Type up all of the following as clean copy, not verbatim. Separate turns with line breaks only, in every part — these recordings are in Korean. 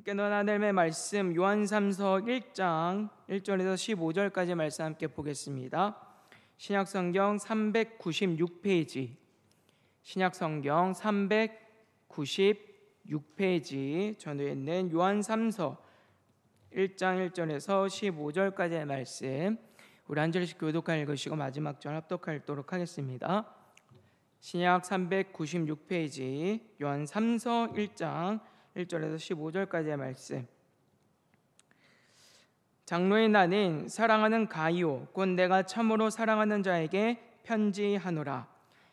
함께 논 하나님의 말씀 요한3서 1장 1절에서 15절까지 말씀 함께 보겠습니다. 신약성경 396페이지 신약성경 396페이지 전후에 있는 요한3서 1장 1절에서 15절까지의 말씀 우리 한 절씩 교독하여 읽으시고 마지막 절 합독하도록 하겠습니다. 신약 396페이지 요한3서 1장 1절에서 15절까지의 말씀. 장로인 나는 사랑하는 가이오 곧 내가 참으로 사랑하는 자에게 편지하노라.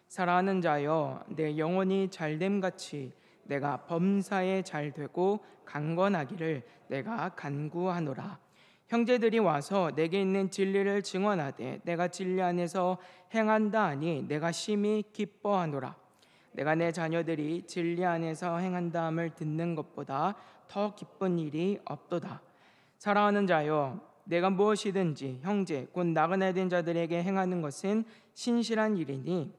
사랑하는 자여, 내 영혼이 잘됨같이 내가 범사에 잘되고 강건하기를 내가 간구하노라. 형제들이 와서 내게 있는 진리를 증언하되 내가 진리 안에서 행한다 하니 내가 심히 기뻐하노라. 내가 내 자녀들이 진리 안에서 행한다함을 듣는 것보다 더 기쁜 일이 없도다. 사랑하는 자여, 내가 무엇이든지 형제 곧 나그네 된 자들에게 행하는 것은 신실한 일이니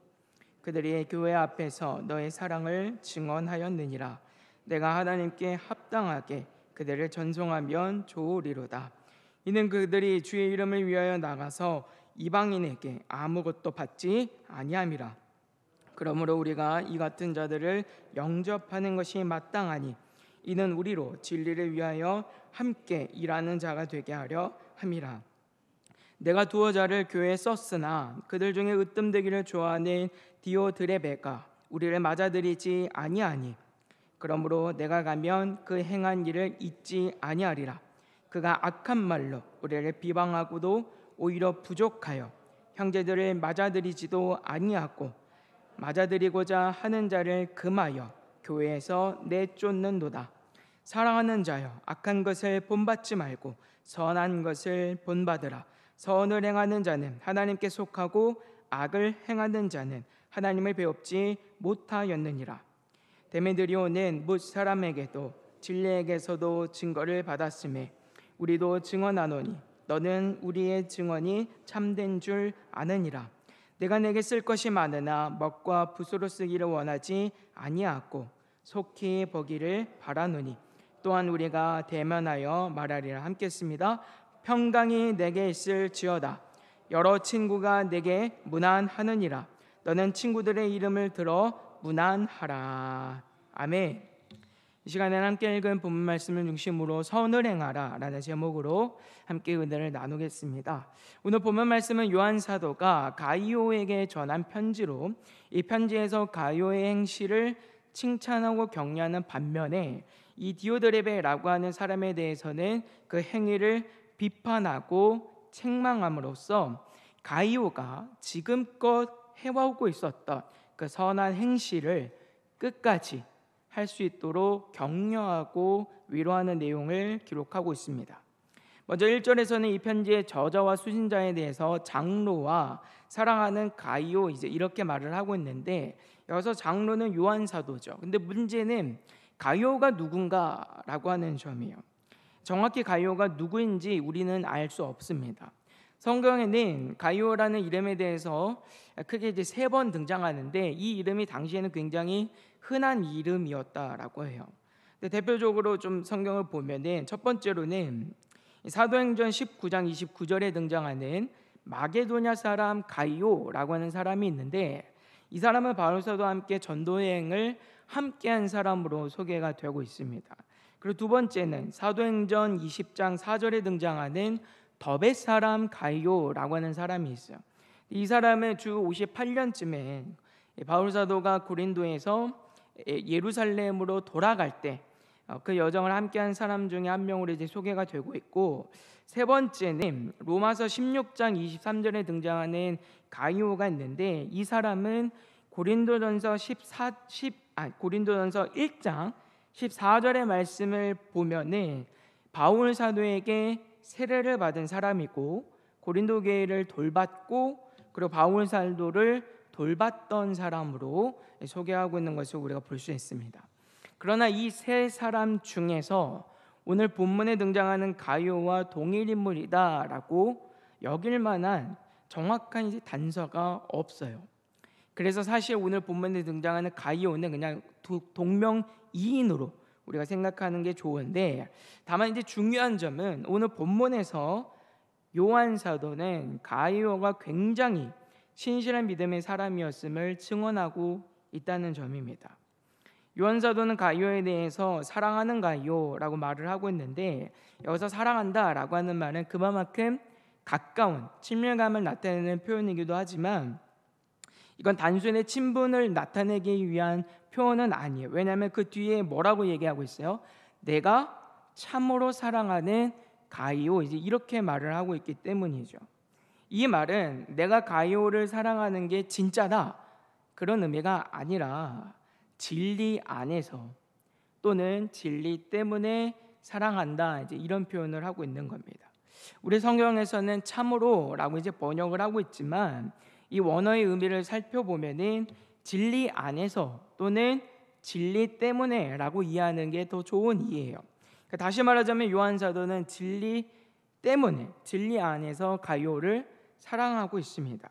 그들이 교회 앞에서 너의 사랑을 증언하였느니라. 내가 하나님께 합당하게 그들을 전송하면 좋으리로다. 이는 그들이 주의 이름을 위하여 나가서 이방인에게 아무것도 받지 아니함이라. 그러므로 우리가 이 같은 자들을 영접하는 것이 마땅하니 이는 우리로 진리를 위하여 함께 일하는 자가 되게 하려 함이라. 내가 두어 자를 교회에 썼으나 그들 중에 으뜸되기를 좋아하는 디오드레베가 우리를 맞아들이지 아니하니 그러므로 내가 가면 그 행한 일을 잊지 아니하리라. 그가 악한 말로 우리를 비방하고도 오히려 부족하여 형제들을 맞아들이지도 아니하고 맞아들이고자 하는 자를 금하여 교회에서 내쫓는도다. 사랑하는 자여, 악한 것을 본받지 말고 선한 것을 본받으라. 선을 행하는 자는 하나님께 속하고 악을 행하는 자는 하나님을 배웁지 못하였느니라. 데메드리오는 뭇 사람에게도 진리에게서도 증거를 받았음에 우리도 증언하노니 너는 우리의 증언이 참된 줄 아느니라. 내가 내게 쓸 것이 많으나 먹과 붓으로 쓰기를 원하지 아니하고 속히 보기를 바라노니 또한 우리가 대면하여 말하리라. 함께 했습니다. 평강이 내게 있을지어다. 여러 친구가 내게 문안하느니라. 너는 친구들의 이름을 들어 문안하라. 아멘. 이 시간에는 함께 읽은 본문 말씀을 중심으로 선을 행하라 라는 제목으로 함께 은혜를 나누겠습니다. 오늘 본문 말씀은 요한 사도가 가이오에게 전한 편지로 이 편지에서 가이오의 행실을 칭찬하고 격려하는 반면에 이 디오드레베라고 하는 사람에 대해서는 그 행위를 비판하고 책망함으로써 가이오가 지금껏 해오고 있었던 그 선한 행실을 끝까지 할 수 있도록 격려하고 위로하는 내용을 기록하고 있습니다. 먼저 1절에서는 이 편지의 저자와 수신자에 대해서 장로와 사랑하는 가이오 이렇게 말을 하고 있는데 여기서 장로는 요한 사도죠. 근데 문제는 가이오가 누군가라고 하는 점이에요. 정확히 가이오가 누구인지 우리는 알 수 없습니다. 성경에는 가이오라는 이름에 대해서 크게 3번 등장하는데 이 이름이 당시에는 굉장히 흔한 이름이었다라고 해요. 근데 대표적으로 좀 성경을 보면은 첫 번째로는 사도행전 19장 29절에 등장하는 마게도냐 사람 가이오라고 하는 사람이 있는데 이 사람은 바울 사도와 함께 전도 여행을 함께한 사람으로 소개가 되고 있습니다. 그리고 두 번째는 사도행전 20장 4절에 등장하는 더벳 사람 가이오라고 하는 사람이 있어요. 이 사람은 주 58년쯤에 바울 사도가 고린도에서 예루살렘으로 돌아갈 때 그 여정을 함께한 사람 중에 한 명으로 소개가 되고 있고, 세 번째는 로마서 16장 23절에 등장하는 가이오가 있는데 이 사람은 고린도전서 1장 14절의 말씀을 보면은 바울 사도에게 세례를 받은 사람이고 고린도 교회를 돌봤고 그리고 바울 사도를 돌봤던 사람으로 소개하고 있는 것을 우리가 볼 수 있습니다. 그러나 이 세 사람 중에서 오늘 본문에 등장하는 가이오와 동일 인물이다라고 여길 만한 정확한 단서가 없어요. 그래서 사실 오늘 본문에 등장하는 가이오는 그냥 동명이인으로 우리가 생각하는 게 좋은데, 다만 이제 중요한 점은 오늘 본문에서 요한 사도는 가이오가 굉장히 신실한 믿음의 사람이었음을 증언하고 있다는 점입니다. 요한 사도는 가이오에 대해서 사랑하는 가이오라고 말을 하고 있는데, 여기서 사랑한다라고 하는 말은 그만큼 가까운 친밀감을 나타내는 표현이기도 하지만 이건 단순히 친분을 나타내기 위한 표현은 아니에요. 왜냐하면 그 뒤에 뭐라고 얘기하고 있어요? 내가 참으로 사랑하는 가이오, 이제 이렇게 말을 하고 있기 때문이죠. 이 말은 내가 가이오를 사랑하는 게 진짜다, 그런 의미가 아니라 진리 안에서 또는 진리 때문에 사랑한다, 이제 이런 표현을 하고 있는 겁니다. 우리 성경에서는 참으로라고 이제 번역을 하고 있지만 이 원어의 의미를 살펴보면은 진리 안에서 또는 진리 때문에라고 이해하는 게 더 좋은 이해예요. 다시 말하자면 요한 사도는 진리 때문에, 진리 안에서 가이오를 사랑하고 있습니다.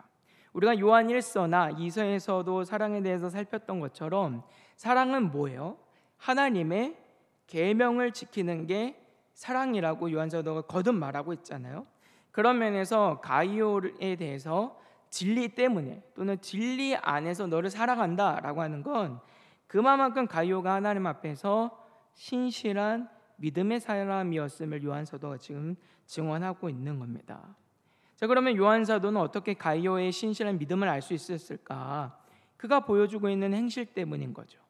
우리가 요한 1서나 2서에서도 사랑에 대해서 살폈던 것처럼 사랑은 뭐예요? 하나님의 계명을 지키는 게 사랑이라고 요한 사도가 거듭 말하고 있잖아요. 그런 면에서 가이오에 대해서 진리 때문에 또는 진리 안에서 너를 사랑한다라고 하는 건 그만큼 가이오가 하나님 앞에서 신실한 믿음의 사람이었음을 요한 사도가 지금 증언하고 있는 겁니다. 자, 그러면 요한 사도는 어떻게 가이오의 신실한 믿음을 알 수 있었을까? 그가 보여주고 있는 행실 때문인 거죠.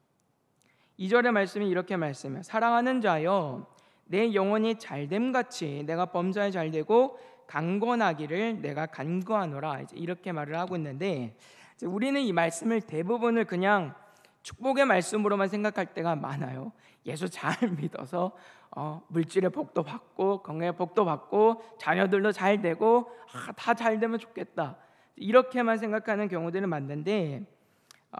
2절의 말씀이 이렇게 말씀해요. 사랑하는 자여, 내 영혼이 잘됨같이 내가 범사에 잘되고 강건하기를 내가 간구하노라, 이렇게 말을 하고 있는데, 우리는 이 말씀을 대부분을 그냥 축복의 말씀으로만 생각할 때가 많아요. 예수 잘 믿어서 물질의 복도 받고 건강의 복도 받고 자녀들도 잘 되고 다 잘 되면 좋겠다, 이렇게만 생각하는 경우들은 많은데,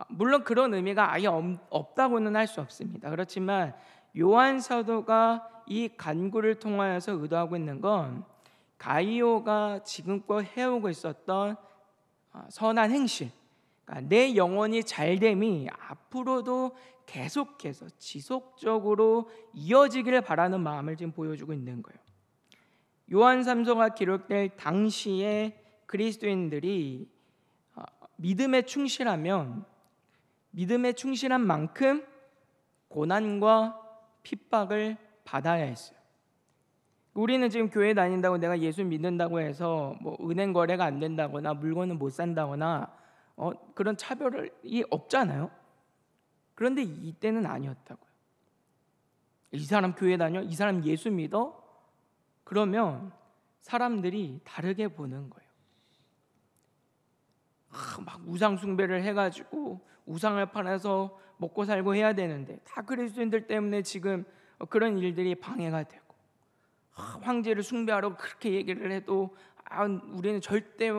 물론 그런 의미가 아예 없다고는 할 수 없습니다. 그렇지만 요한 사도가 이 간구를 통하여서 의도하고 있는 건 가이오가 지금껏 해오고 있었던 선한 행실, 그러니까 내 영혼이 잘됨이 앞으로도 계속해서 지속적으로 이어지기를 바라는 마음을 지금 보여주고 있는 거예요. 요한 3서가 기록될 당시에 그리스도인들이 믿음에 충실하면 믿음에 충실한 만큼 고난과 핍박을 받아야 했어요. 우리는 지금 교회 다닌다고 내가 예수 믿는다고 해서 뭐 은행 거래가 안 된다거나 물건을 못 산다거나 그런 차별이 없잖아요. 그런데 이때는 아니었다고요. 이 사람 교회 다녀? 이 사람 예수 믿어? 그러면 사람들이 다르게 보는 거예요. 막 우상 숭배를 해가지고 우상을 팔아서 먹고 살고 해야 되는데 다 그리스도인들 때문에 지금 그런 일들이 방해가 되고, 황제를 숭배하라고 그렇게 얘기를 해도 우리는 절대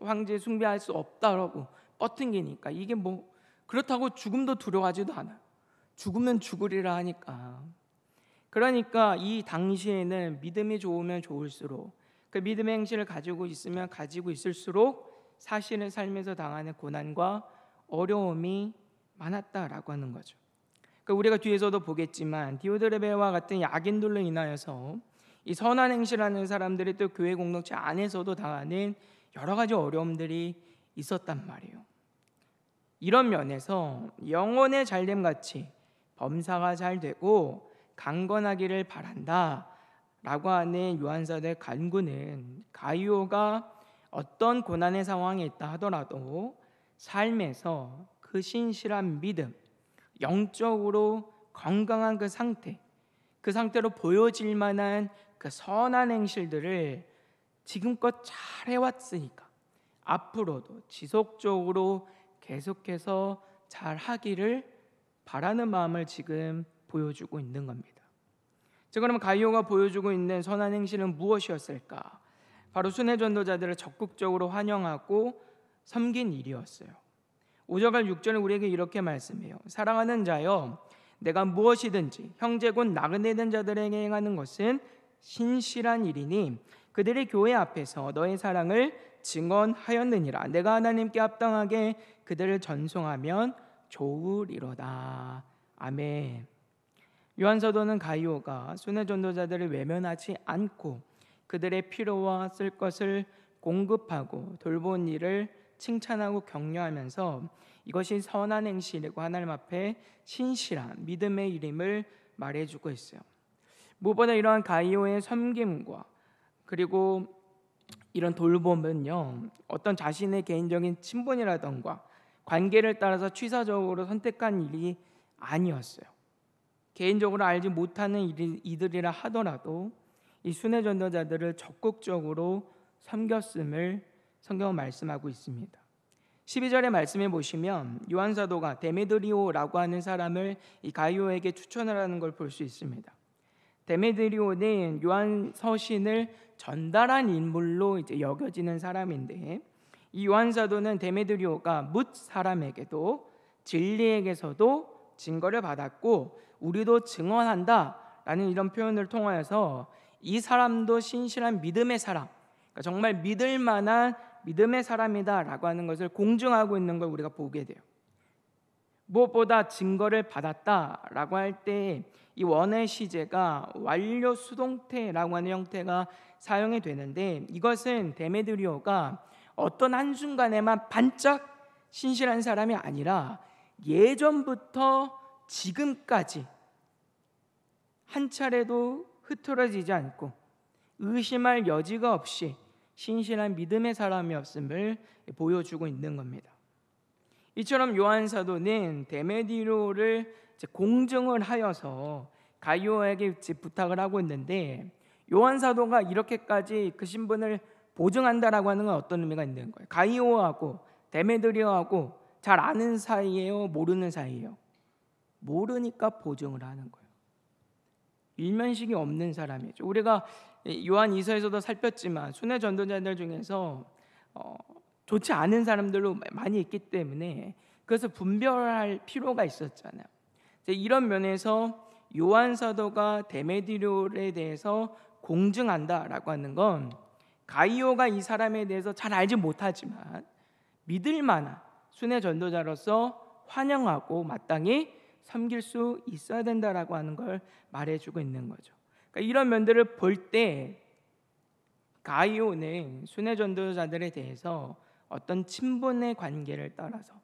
황제 숭배할 수 없다라고 뻗팅기니까, 이게 뭐 그렇다고 죽음도 두려워하지도 않아요. 죽으면 죽으리라 하니까. 그러니까 이 당시에는 믿음이 좋으면 좋을수록, 그 믿음의 행실을 가지고 있으면 가지고 있을수록 사실의 삶에서 당하는 고난과 어려움이 많았다라고 하는 거죠. 그러니까 우리가 뒤에서도 보겠지만 디오드레베와 같은 악인들로 인하여서 이 선한 행실하는 사람들이 또 교회 공동체 안에서도 당하는 여러 가지 어려움들이 있었단 말이에요. 이런 면에서 영혼의 잘됨 같이 범사가 잘 되고 강건하기를 바란다 라고 하는 요한사도의 간구는 가이오가 어떤 고난의 상황에 있다 하더라도 삶에서 그 신실한 믿음, 영적으로 건강한 그 상태로 보여질 만한 그 선한 행실들을 지금껏 잘 해왔으니까 앞으로도 지속적으로 계속해서 잘 하기를 바라는 마음을 지금 보여주고 있는 겁니다. 자, 그러면 가이오가 보여주고 있는 선한 행실은 무엇이었을까? 바로 순회 전도자들을 적극적으로 환영하고 섬긴 일이었어요. 5절과 6절은 우리에게 이렇게 말씀해요. 사랑하는 자여, 내가 무엇이든지 형제 곧 나그네 된 자들에게 행하는 것은 신실한 일이니 그들이 교회 앞에서 너의 사랑을 증언하였느니라. 내가 하나님께 합당하게 그들을 전송하면 좋으리로다. 아멘. 요한 사도는 가이오가 순회 전도자들을 외면하지 않고 그들의 필요와 쓸 것을 공급하고 돌본 일을 칭찬하고 격려하면서 이것이 선한 행실이고 하나님 앞에 신실한 믿음의 일임을 말해주고 있어요. 무엇보다 이러한 가이오의 섬김과 그리고 이런 돌봄은요, 어떤 자신의 개인적인 친분이라던가 관계를 따라서 취사적으로 선택한 일이 아니었어요. 개인적으로 알지 못하는 이들이라 하더라도 이 순회 전도자들을 적극적으로 섬겼음을 성경은 말씀하고 있습니다. 12절의 말씀에 보시면 요한 사도가 데메드리오라고 하는 사람을 이 가이오에게 추천을 하는 걸 볼 수 있습니다. 데메드리오는 요한 서신을 전달한 인물로 이제 여겨지는 사람인데, 이 요한 사도는 데메드리오가 뭇 사람에게도 진리에게서도 증거를 받았고 우리도 증언한다라는 이런 표현을 통하여서 이 사람도 신실한 믿음의 사람, 그러니까 정말 믿을 만한 믿음의 사람이다라고 하는 것을 공증하고 있는 걸 우리가 보게 돼요. 무엇보다 증거를 받았다라고 할 때 이 원의 시제가 완료 수동태라고 하는 형태가 사용이 되는데, 이것은 데메드리오가 어떤 한순간에만 반짝 신실한 사람이 아니라 예전부터 지금까지 한 차례도 흐트러지지 않고 의심할 여지가 없이 신실한 믿음의 사람이었음을 보여주고 있는 겁니다. 이처럼 요한 사도는 데메드리오를 공증을 하여서 가이오에게 부탁을 하고 있는데, 요한 사도가 이렇게까지 그 신분을 보증한다라고 하는 건 어떤 의미가 있는 거예요? 가이오하고 데메드리오하고 잘 아는 사이예요? 모르는 사이예요? 모르니까 보증을 하는 거예요. 일면식이 없는 사람이죠. 우리가 요한 이서에서도 살폈지만 순회 전도자들 중에서 좋지 않은 사람들도 많이 있기 때문에 그것을 분별할 필요가 있었잖아요. 이런 면에서 요한 사도가 데메드리오에 대해서 공증한다라고 하는 건 가이오가 이 사람에 대해서 잘 알지 못하지만 믿을 만한 순회 전도자로서 환영하고 마땅히 섬길 수 있어야 된다라고 하는 걸 말해주고 있는 거죠. 그러니까 이런 면들을 볼 때 가이오는 순회 전도자들에 대해서 어떤 친분의 관계를 따라서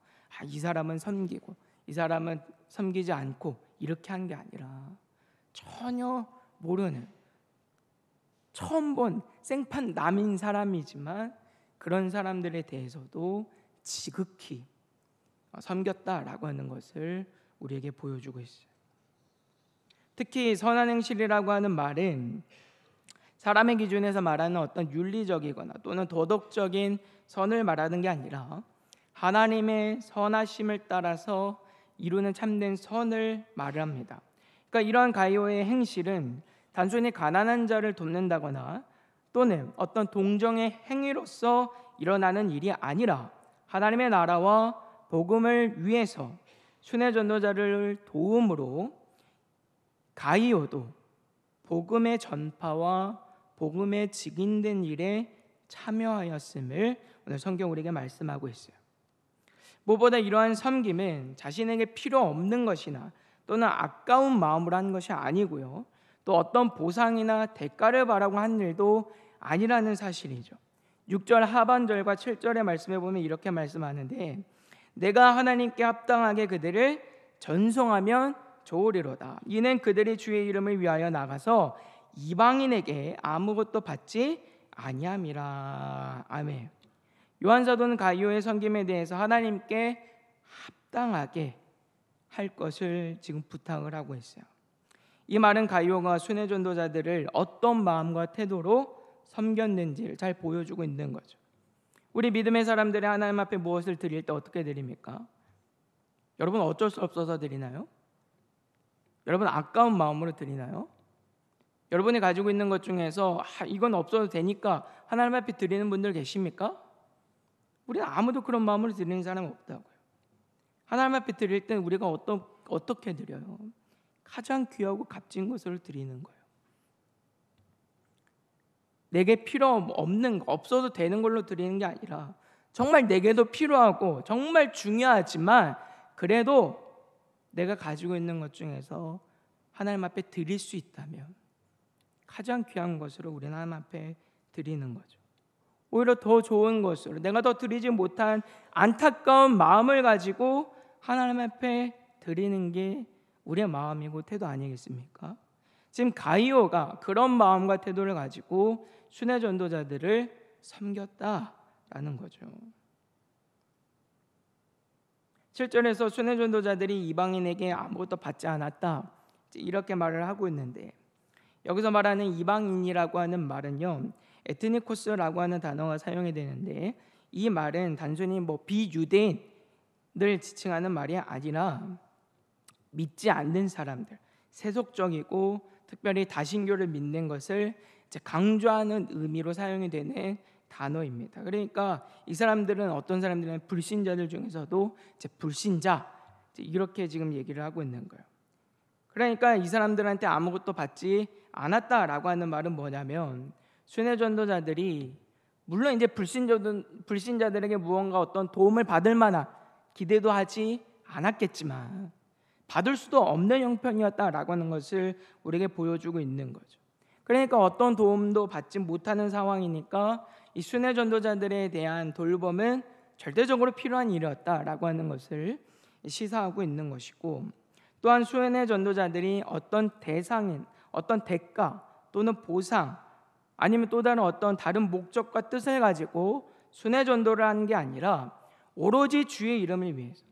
이 사람은 섬기고 이 사람은 섬기지 않고 이렇게 한 게 아니라 전혀 모르는 처음 본 생판 남인 사람이지만 그런 사람들에 대해서도 지극히 섬겼다라고 하는 것을 우리에게 보여주고 있어요. 특히 선한 행실이라고 하는 말은 사람의 기준에서 말하는 어떤 윤리적이거나 또는 도덕적인 선을 말하는 게 아니라 하나님의 선하심을 따라서 이루는 참된 선을 말합니다. 그러니까 이러한 가이오의 행실은 단순히 가난한 자를 돕는다거나 또는 어떤 동정의 행위로서 일어나는 일이 아니라 하나님의 나라와 복음을 위해서 순회 전도자를 도움으로 가이오도 복음의 전파와 복음에 직인된 일에 참여하였음을 오늘 성경 우리에게 말씀하고 있어요. 무엇보다 이러한 섬김은 자신에게 필요 없는 것이나 또는 아까운 마음으로 하는 것이 아니고요, 또 어떤 보상이나 대가를 바라고 한 일도 아니라는 사실이죠. 6절 하반절과 7절의 말씀에 보면 이렇게 말씀하는데, 내가 하나님께 합당하게 그들을 전송하면 좋으리로다. 이는 그들이 주의 이름을 위하여 나가서 이방인에게 아무것도 받지 아니함이라. 아멘. 요한 사도는 가이오의 섬김에 대해서 하나님께 합당하게 할 것을 지금 부탁을 하고 있어요. 이 말은 가이오가 순회 전도자들을 어떤 마음과 태도로 섬겼는지를 잘 보여주고 있는 거죠. 우리 믿음의 사람들이 하나님 앞에 무엇을 드릴 때 어떻게 드립니까? 여러분 어쩔 수 없어서 드리나요? 여러분 아까운 마음으로 드리나요? 여러분이 가지고 있는 것 중에서 이건 없어도 되니까 하나님 앞에 드리는 분들 계십니까? 우리는 아무도 그런 마음으로 드리는 사람은 없다고요. 하나님 앞에 드릴 때 우리가 어떻게 드려요? 가장 귀하고 값진 것을 드리는 거예요. 내게 필요 없는 거, 없어도 되는 걸로 드리는 게 아니라 정말 내게도 필요하고 정말 중요하지만 그래도 내가 가지고 있는 것 중에서 하나님 앞에 드릴 수 있다면 가장 귀한 것으로 우리는 하나님 앞에 드리는 거죠. 오히려 더 좋은 것으로 내가 더 드리지 못한 안타까운 마음을 가지고 하나님 앞에 드리는 게 우리의 마음이고 태도 아니겠습니까? 지금 가이오가 그런 마음과 태도를 가지고 순회 전도자들을 섬겼다라는 거죠. 7절에서 순회 전도자들이 이방인에게 아무것도 받지 않았다 이렇게 말을 하고 있는데, 여기서 말하는 이방인이라고 하는 말은요, 에트니코스라고 하는 단어가 사용이 되는데, 이 말은 단순히 비유대인을 지칭하는 말이 아니라 믿지 않는 사람들, 세속적이고 특별히 다신교를 믿는 것을 강조하는 의미로 사용이 되는 단어입니다. 그러니까 이 사람들은 어떤 사람들은 불신자들 중에서도 불신자 이렇게 지금 얘기를 하고 있는 거예요. 그러니까 이 사람들한테 아무것도 받지 않았다라고 하는 말은 뭐냐면, 순회 전도자들이 물론 이제 불신자들에게 무언가 어떤 도움을 받을 만한 기대도 하지 않았겠지만 받을 수도 없는 형편이었다라고 하는 것을 우리에게 보여주고 있는 거죠. 그러니까 어떤 도움도 받지 못하는 상황이니까 이 순회 전도자들에 대한 돌봄은 절대적으로 필요한 일이었다라고 하는 것을 시사하고 있는 것이고, 또한 순회 전도자들이 어떤 대상인, 어떤 대가 또는 보상 아니면 또 다른 어떤 다른 목적과 뜻을 가지고 순회 전도를 하는 게 아니라 오로지 주의 이름을 위해서,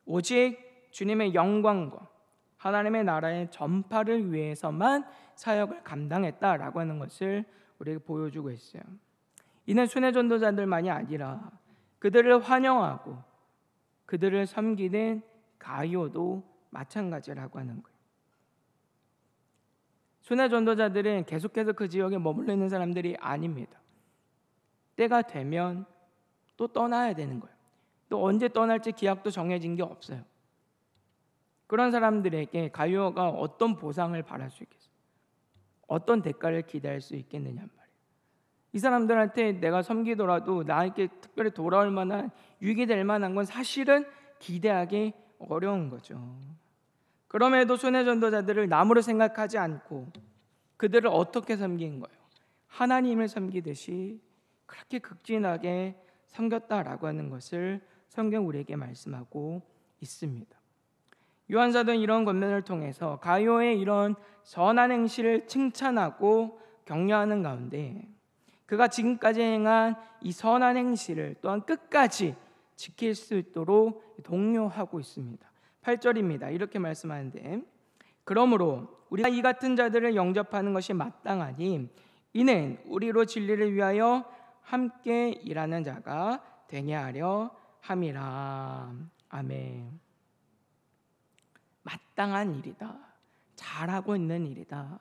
오직 주님의 영광과 하나님의 나라의 전파를 위해서만 사역을 감당했다라고 하는 것을 우리에게 보여주고 있어요. 이는 순회 전도자들만이 아니라 그들을 환영하고 그들을 섬기는 가이오도 마찬가지라고 하는 거예요. 순회 전도자들은 계속해서 그 지역에 머물러 있는 사람들이 아닙니다. 때가 되면 또 떠나야 되는 거예요. 또 언제 떠날지 기약도 정해진 게 없어요. 그런 사람들에게 가이오가 어떤 보상을 바랄 수 있겠어요? 어떤 대가를 기대할 수 있겠느냐 말이에요. 이 사람들한테 내가 섬기더라도 나에게 특별히 돌아올 만한, 유익이 될 만한 건 사실은 기대하기 어려운 거죠. 그럼에도 순회 전도자들을 남으로 생각하지 않고 그들을 어떻게 섬긴 거예요? 하나님을 섬기듯이 그렇게 극진하게 섬겼다라고 하는 것을 성경 우리에게 말씀하고 있습니다. 요한사도는 이런 권면을 통해서 가이오의 이런 선한 행실을 칭찬하고 격려하는 가운데 그가 지금까지 행한 이 선한 행실을 또한 끝까지 지킬 수 있도록 독려하고 있습니다. 8절입니다. 이렇게 말씀하는데, 그러므로 우리가 이 같은 자들을 영접하는 것이 마땅하니 이는 우리로 진리를 위하여 함께 일하는 자가 되게 하려 함이라. 아멘. 마땅한 일이다, 잘하고 있는 일이다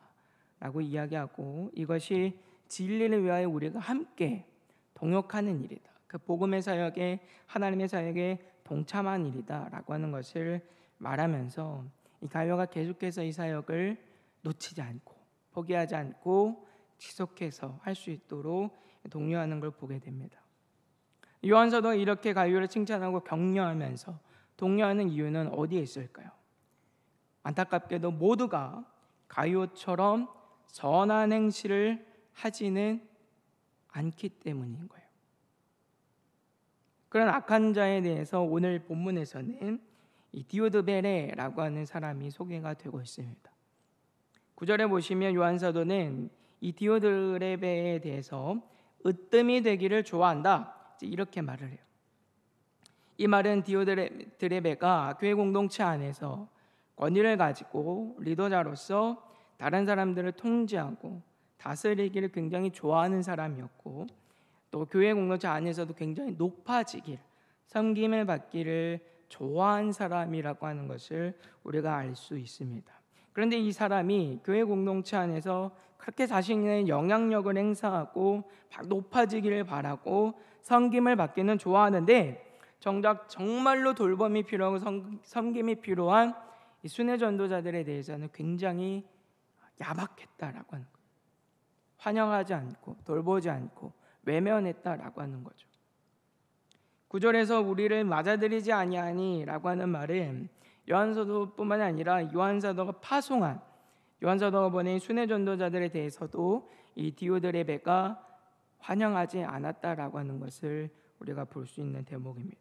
라고 이야기하고, 이것이 진리를 위하여 우리가 함께 동역하는 일이다, 그 복음의 사역에, 하나님의 사역에 동참한 일이다 라고 하는 것을 말하면서 이 가이오가 계속해서 이 사역을 놓치지 않고 포기하지 않고 지속해서 할 수 있도록 독려하는 걸 보게 됩니다. 요한사도가 이렇게 가이오를 칭찬하고 격려하면서 독려하는 이유는 어디에 있을까요? 안타깝게도 모두가 가이오처럼 선한 행실을 하지는 않기 때문인 거예요. 그런 악한 자에 대해서 오늘 본문에서는 이 디오드베레라고 하는 사람이 소개가 되고 있습니다. 9절에 보시면 요한사도는 이 디오드레베에 대해서 으뜸이 되기를 좋아한다 이렇게 말을 해요. 이 말은 디오드레베가 교회 공동체 안에서 권위를 가지고 리더자로서 다른 사람들을 통제하고 다스리기를 굉장히 좋아하는 사람이었고, 또 교회 공동체 안에서도 굉장히 높아지기를, 섬김을 받기를 좋아한 사람이라고 하는 것을 우리가 알 수 있습니다. 그런데 이 사람이 교회 공동체 안에서 그렇게 자신의 영향력을 행사하고 높아지기를 바라고 섬김을 받기는 좋아하는데, 정작 정말로 돌봄이 필요하고 섬김이 필요한 이 순회 전도자들에 대해서는 굉장히 야박했다라고 하는 거예요. 환영하지 않고 돌보지 않고 외면했다라고 하는 거죠. 9절에서 우리를 맞아들이지 아니하니라고 하는 말은 요한사도뿐만이 아니라 요한사도가 파송한, 요한사도가 보낸 순회 전도자들에 대해서도 이 디오드레베가 환영하지 않았다라고 하는 것을 우리가 볼 수 있는 대목입니다.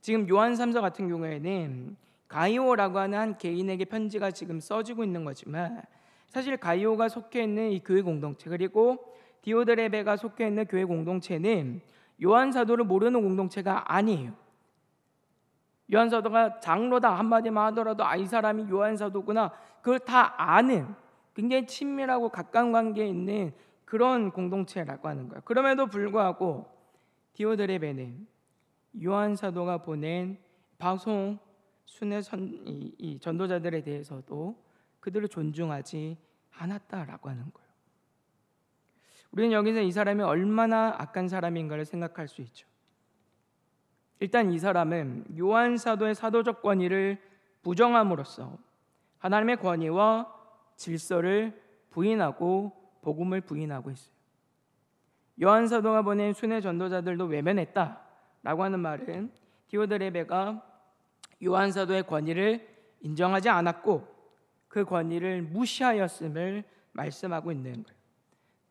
지금 요한 3서 같은 경우에는 가이오라고 하는 한 개인에게 편지가 지금 써지고 있는 거지만, 사실 가이오가 속해 있는 이 교회 공동체, 그리고 디오드레베가 속해 있는 교회 공동체는 요한 사도를 모르는 공동체가 아니에요. 요한 사도가 장로다 한마디만 하더라도 이 사람이 요한 사도구나, 그걸 다 아는 굉장히 친밀하고 가까운 관계에 있는 그런 공동체라고 하는 거예요. 그럼에도 불구하고 디오드레베는 요한 사도가 보낸 파송 순회 이 전도자들에 대해서도 그들을 존중하지 않았다라고 하는 거예요. 우리는 여기서 이 사람이 얼마나 악한 사람인가를 생각할 수 있죠. 일단 이 사람은 요한 사도의 사도적 권위를 부정함으로써 하나님의 권위와 질서를 부인하고 복음을 부인하고 있어요. 요한 사도가 보낸 순회 전도자들도 외면했다라고 하는 말은 디오드레베가 요한 사도의 권위를 인정하지 않았고 그 권위를 무시하였음을 말씀하고 있는 거예요.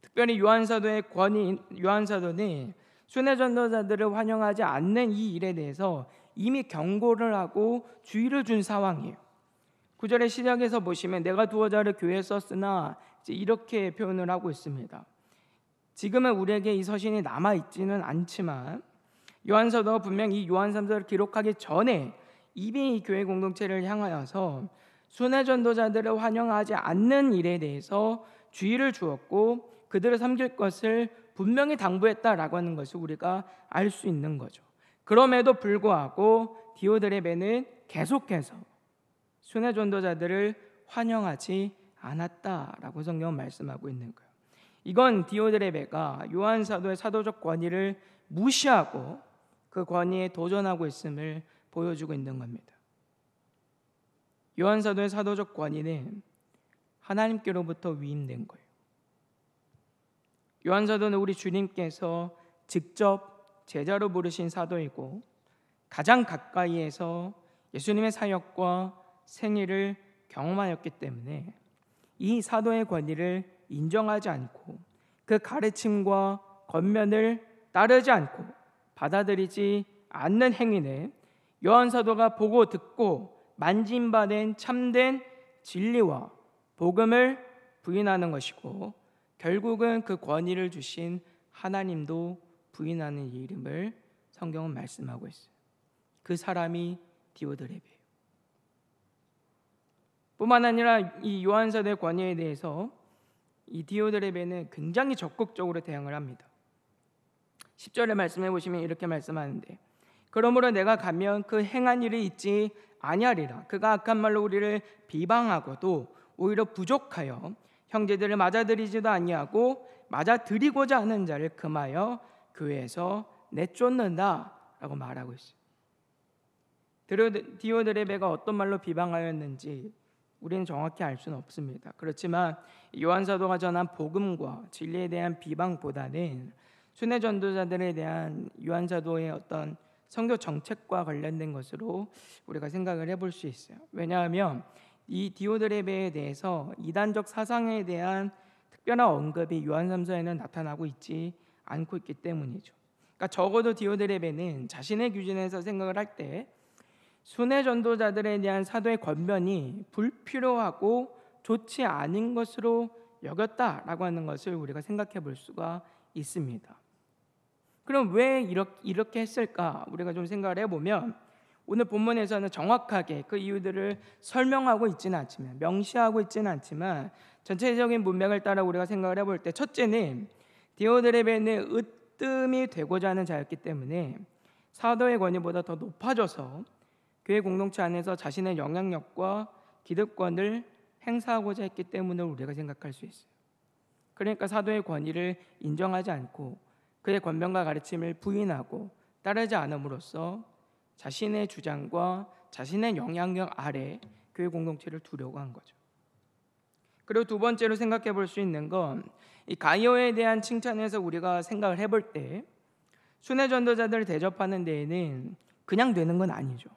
특별히 요한 사도의 권위, 요한 사도는 순회 전도자들을 환영하지 않는 이 일에 대해서 이미 경고를 하고 주의를 준 상황이에요. 9절의 시작에서 보시면 내가 두어 자를 교회에 썼으나 이렇게 표현을 하고 있습니다. 지금은 우리에게 이 서신이 남아있지는 않지만 요한 사도가 분명 이 요한 3서를 기록하기 전에 이미 이 교회 공동체를 향하여서 순회 전도자들을 환영하지 않는 일에 대해서 주의를 주었고 그들을 섬길 것을 분명히 당부했다라고 하는 것을 우리가 알 수 있는 거죠. 그럼에도 불구하고 디오드레베는 계속해서 순회 전도자들을 환영하지 않았다라고 성경은 말씀하고 있는 거예요. 이건 디오드레베가 요한 사도의 사도적 권위를 무시하고 그 권위에 도전하고 있음을 보여주고 있는 겁니다. 요한 사도의 사도적 권위는 하나님께로부터 위임된 거예요. 요한 사도는 우리 주님께서 직접 제자로 부르신 사도이고 가장 가까이에서 예수님의 사역과 생애를 경험하였기 때문에 이 사도의 권위를 인정하지 않고 그 가르침과 권면을 따르지 않고 받아들이지 않는 행위는 요한 사도가 보고 듣고 만진받은 참된 진리와 복음을 부인하는 것이고 결국은 그 권위를 주신 하나님도 부인하는 이름을 성경은 말씀하고 있어요. 그 사람이 디오드레베예요. 뿐만 아니라 이 요한 사도의 권위에 대해서 이 디오드레베는 굉장히 적극적으로 대응을 합니다. 10절의 말씀해 보시면 이렇게 말씀하는데 그러므로 내가 가면 그 행한 일이 있지 아니하리라. 그가 악한 말로 우리를 비방하고도 오히려 부족하여 형제들을 맞아들이지도 아니하고 맞아들이고자 하는 자를 금하여 교회에서 내쫓는다라고 말하고 있어요. 디오드레베가 어떤 말로 비방하였는지 우리는 정확히 알 수는 없습니다. 그렇지만 요한 사도가 전한 복음과 진리에 대한 비방보다는 순회 전도자들에 대한 요한 사도의 어떤 선교 정책과 관련된 것으로 우리가 생각을 해볼 수 있어요. 왜냐하면 이 디오드레베에 대해서 이단적 사상에 대한 특별한 언급이 요한 3서에는 나타나고 있지 않고 있기 때문이죠. 그러니까 적어도 디오드레베는 자신의 기준에서 생각을 할 때 순회 전도자들에 대한 사도의 권면이 불필요하고 좋지 않은 것으로 여겼다라고 하는 것을 우리가 생각해 볼 수가 있습니다. 그럼 왜 이렇게 했을까? 우리가 좀 생각을 해보면 오늘 본문에서는 정확하게 그 이유들을 설명하고 있지는 않지만 명시하고 있지는 않지만 전체적인 문맥을 따라 우리가 생각을 해볼 때 첫째는 디오드레베는 으뜸이 되고자 하는 자였기 때문에 사도의 권위보다 더 높아져서 교회 공동체 안에서 자신의 영향력과 기득권을 행사하고자 했기 때문을 우리가 생각할 수 있어요. 그러니까 사도의 권위를 인정하지 않고 그의 권면과 가르침을 부인하고 따르지 않음으로써 자신의 주장과 자신의 영향력 아래 교회 공동체를 두려고 한 거죠. 그리고 두 번째로 생각해 볼 수 있는 건 이 가이오에 대한 칭찬에서 우리가 생각을 해볼 때 순회 전도자들을 대접하는 데에는 그냥 되는 건 아니죠.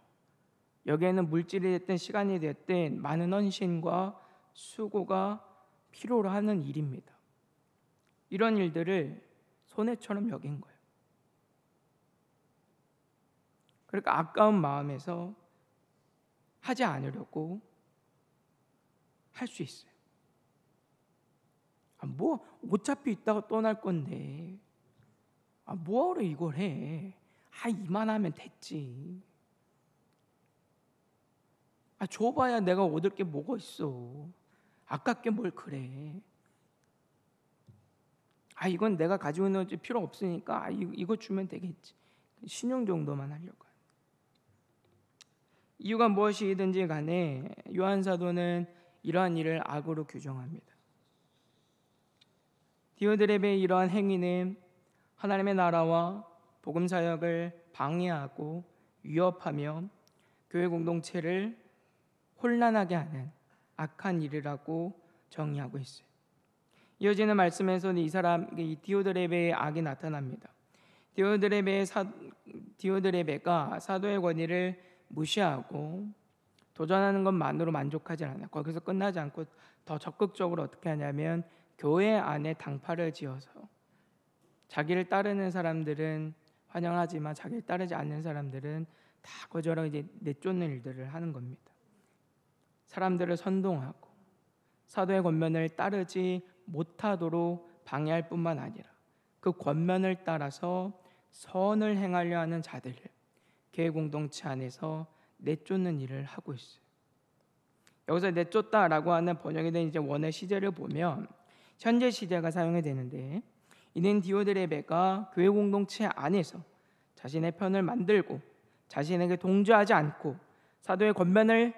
여기에는 물질이 됐든 시간이 됐든 많은 헌신과 수고가 필요로 하는 일입니다. 이런 일들을 손해처럼 여긴 거예요. 그러니까 아까운 마음에서 하지 않으려고 할 수 있어요. 뭐 어차피 이따가 떠날 건데 뭐하러 이걸 해? 이만하면 됐지. 줘봐야 내가 얻을 게 뭐가 있어. 아깝게 뭘 그래. 이건 내가 가지고 있는 필요 없으니까 이거 주면 되겠지. 신용 정도만 하려고. 이유가 무엇이든지 간에 요한 사도는 이러한 일을 악으로 규정합니다. 디오드렙의 이러한 행위는 하나님의 나라와 복음 사역을 방해하고 위협하며 교회 공동체를 혼란하게 하는 악한 일이라고 정의하고 있어요. 이어지는 말씀에서는 이 디오드렙의 악이 나타납니다. 디오드레베가 사도의 권위를 무시하고 도전하는 것만으로 만족하지 않아요. 거기서 끝나지 않고 더 적극적으로 어떻게 하냐면 교회 안에 당파를 지어서 자기를 따르는 사람들은 환영하지만 자기를 따르지 않는 사람들은 다 거절하고 이제 내쫓는 일들을 하는 겁니다. 사람들을 선동하고 사도의 권면을 따르지 못하도록 방해할 뿐만 아니라 그 권면을 따라서 선을 행하려 하는 자들을 교회 공동체 안에서 내쫓는 일을 하고 있어요. 여기서 내쫓다라고 하는 번역에 대한 이제 원의 시제를 보면 현재 시제가 사용이 되는데, 이는 디오드레베가 교회 공동체 안에서 자신의 편을 만들고 자신에게 동조하지 않고 사도의 권면을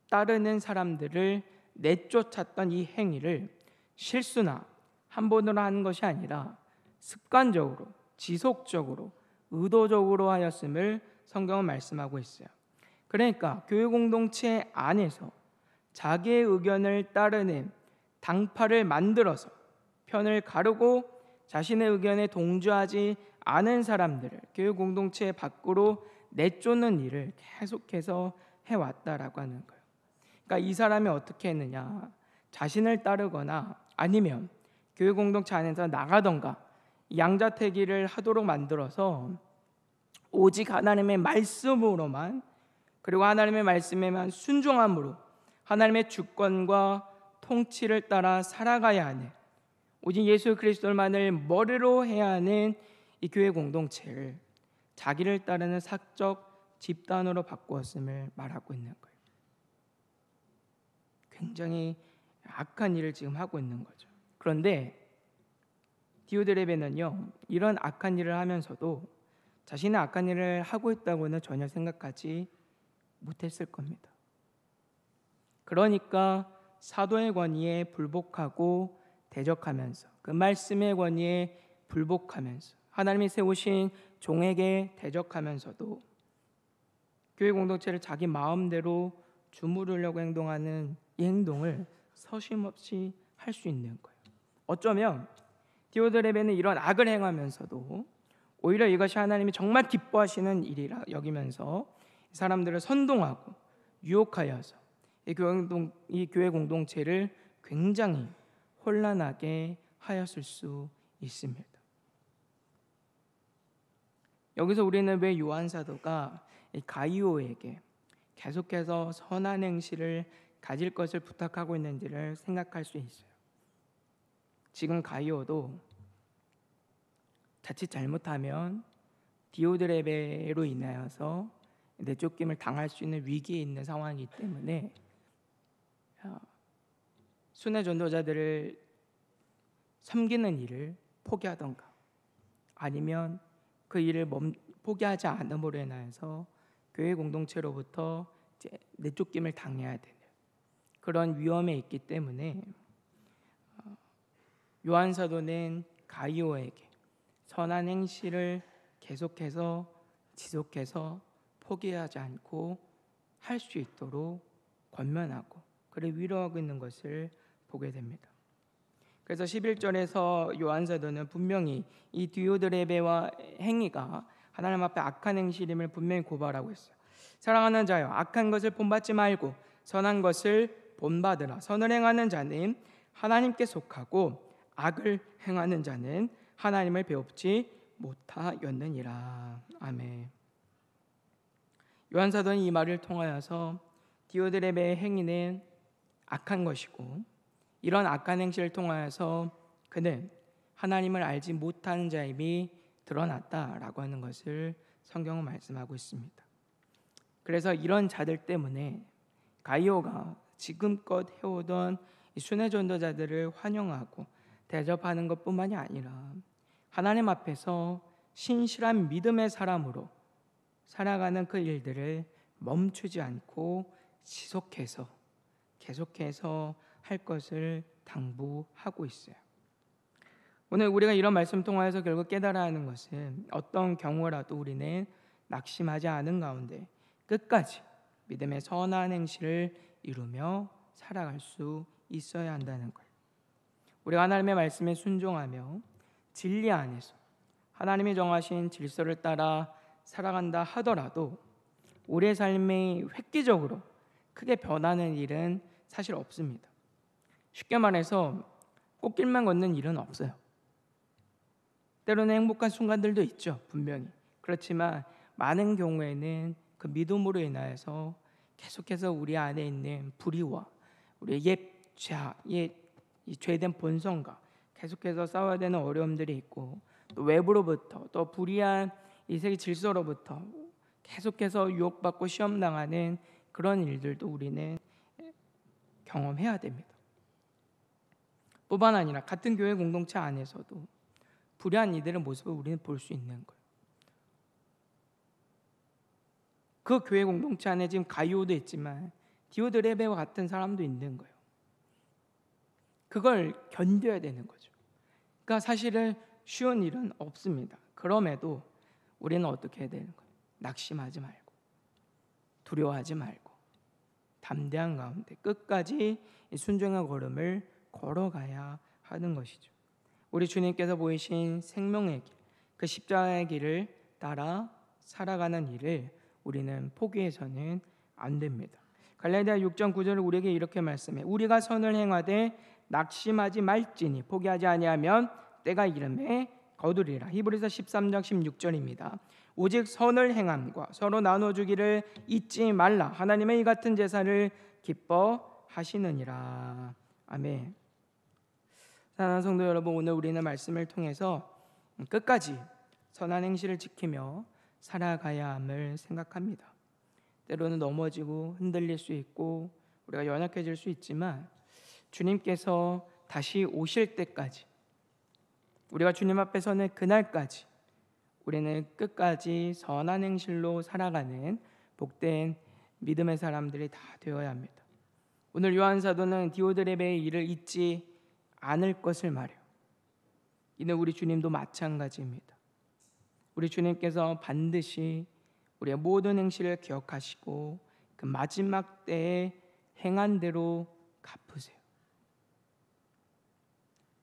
따르는 사람들을 내쫓았던 이 행위를 실수나 한 번으로 하는 것이 아니라 습관적으로, 지속적으로, 의도적으로 하였음을 성경은 말씀하고 있어요. 그러니까 교회 공동체 안에서 자기의 의견을 따르는 당파를 만들어서 편을 가르고 자신의 의견에 동조하지 않은 사람들을 교회 공동체 밖으로 내쫓는 일을 계속해서 해왔다라고 하는 거예요. 그러니까 이 사람이 어떻게 했느냐, 자신을 따르거나 아니면 교회 공동체 안에서 나가던가 양자택일을 하도록 만들어서 오직 하나님의 말씀으로만, 그리고 하나님의 말씀에만 순종함으로 하나님의 주권과 통치를 따라 살아가야 하는, 오직 예수 그리스도만을 머리로 해야 하는 이 교회 공동체를 자기를 따르는 사적 집단으로 바꾸었음을 말하고 있는 거예요. 굉장히 악한 일을 지금 하고 있는 거죠. 그런데 디오드레베는요, 이런 악한 일을 하면서도 자신의 악한 일을 하고 있다고는 전혀 생각하지 못했을 겁니다. 그러니까 사도의 권위에 불복하고 대적하면서, 그 말씀의 권위에 불복하면서 하나님이 세우신 종에게 대적하면서도 교회 공동체를 자기 마음대로 주무르려고 행동하는 이 행동을 서심없이 할 수 있는 거예요. 어쩌면 디오드레베는 이런 악을 행하면서도 오히려 이것이 하나님이 정말 기뻐하시는 일이라 여기면서 사람들을 선동하고 유혹하여서 이 교회 공동체를 굉장히 혼란하게 하였을 수 있습니다. 여기서 우리는 왜 요한 사도가 가이오에게 계속해서 선한 행실을 가질 것을 부탁하고 있는지를 생각할 수 있어요. 지금 가이오도 자칫 잘못하면 디오드레베로 인하여서 내쫓김을 당할 수 있는 위기에 있는 상황이기 때문에 순회 전도자들을 섬기는 일을 포기하던가 아니면 그 일을 포기하지 않음으로 인하여서 교회 공동체로부터 이제 내쫓김을 당해야 되는 그런 위험에 있기 때문에 요한 사도는 가이오에게 선한 행실을 계속해서 지속해서 포기하지 않고 할 수 있도록 권면하고 그를 위로하고 있는 것을 보게 됩니다. 그래서 11절에서 요한 사도는 분명히 이 디오드레베와 행위가 하나님 앞에 악한 행실임을 분명히 고발하고 있어요. 사랑하는 자여, 악한 것을 본받지 말고 선한 것을 본받으라. 선을 행하는 자는 하나님께 속하고 악을 행하는 자는 하나님을 배웁지 못하였느니라. 아멘. 요한 사도는 이 말을 통하여서 디오드레베의 행위는 악한 것이고, 이런 악한 행실을 통하여서 그는 하나님을 알지 못하는 자임이 드러났다라고 하는 것을 성경은 말씀하고 있습니다. 그래서 이런 자들 때문에 가이오가 지금껏 해오던 순회 전도자들을 환영하고 대접하는 것뿐만이 아니라 하나님 앞에서 신실한 믿음의 사람으로 살아가는 그 일들을 멈추지 않고 지속해서 계속해서 할 것을 당부하고 있어요. 오늘 우리가 이런 말씀 통하여서 결국 깨달아야 하는 것은 어떤 경우라도 우리는 낙심하지 않은 가운데 끝까지 믿음의 선한 행실을 이루며 살아갈 수 있어야 한다는 것. 우리가 하나님의 말씀에 순종하며 진리 안에서 하나님이 정하신 질서를 따라 살아간다 하더라도 우리의 삶이 획기적으로 크게 변하는 일은 사실 없습니다. 쉽게 말해서 꽃길만 걷는 일은 없어요. 때로는 행복한 순간들도 있죠, 분명히. 그렇지만 많은 경우에는 그 믿음으로 인하여서 계속해서 우리 안에 있는 불의와 우리의 옛 죄된 본성과 계속해서 싸워야 되는 어려움들이 있고, 또 외부로부터 또 불의한 이 세계 질서로부터 계속해서 유혹받고 시험당하는 그런 일들도 우리는 경험해야 됩니다. 뿐만 아니라 같은 교회 공동체 안에서도 불의한 이들의 모습을 우리는 볼 수 있는 거예요. 그 교회 공동체 안에 지금 가이오도 있지만 디오드레베와 같은 사람도 있는 거예요. 그걸 견뎌야 되는 거죠. 그러니까 사실은 쉬운 일은 없습니다. 그럼에도 우리는 어떻게 해야 되는 거예요? 낙심하지 말고 두려워하지 말고 담대한 가운데 끝까지 순종의 걸음을 걸어가야 하는 것이죠. 우리 주님께서 보이신 생명의 길, 그 십자가의 길을 따라 살아가는 일을 우리는 포기해서는 안 됩니다. 갈라디아 6장 9절을 우리에게 이렇게 말씀해, 우리가 선을 행하되 낙심하지 말지니 포기하지 아니하면 때가 이름에 거두리라. 히브리서 13장 16절입니다. 오직 선을 행함과 서로 나눠주기를 잊지 말라. 하나님의 이 같은 제사를 기뻐하시느니라. 아멘. 사랑하는 성도 여러분, 오늘 우리는 말씀을 통해서 끝까지 선한 행실을 지키며 살아가야 함을 생각합니다. 때로는 넘어지고 흔들릴 수 있고 우리가 연약해질 수 있지만 주님께서 다시 오실 때까지, 우리가 주님 앞에 서는 그날까지 우리는 끝까지 선한 행실로 살아가는 복된 믿음의 사람들이 다 되어야 합니다. 오늘 요한 사도는 디오드레베의 일을 잊지 않을 것을 말해요. 이는 우리 주님도 마찬가지입니다. 우리 주님께서 반드시 우리의 모든 행실을 기억하시고 그 마지막 때에 행한 대로 갚으세요.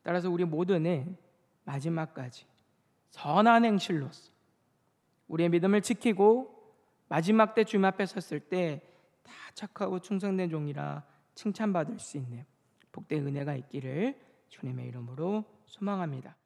따라서 우리 모두는 마지막까지 선한 행실로서 우리의 믿음을 지키고 마지막 때 주님 앞에 섰을 때 다 착하고 충성된 종이라 칭찬받을 수 있는 복된 은혜가 있기를 주님의 이름으로 소망합니다.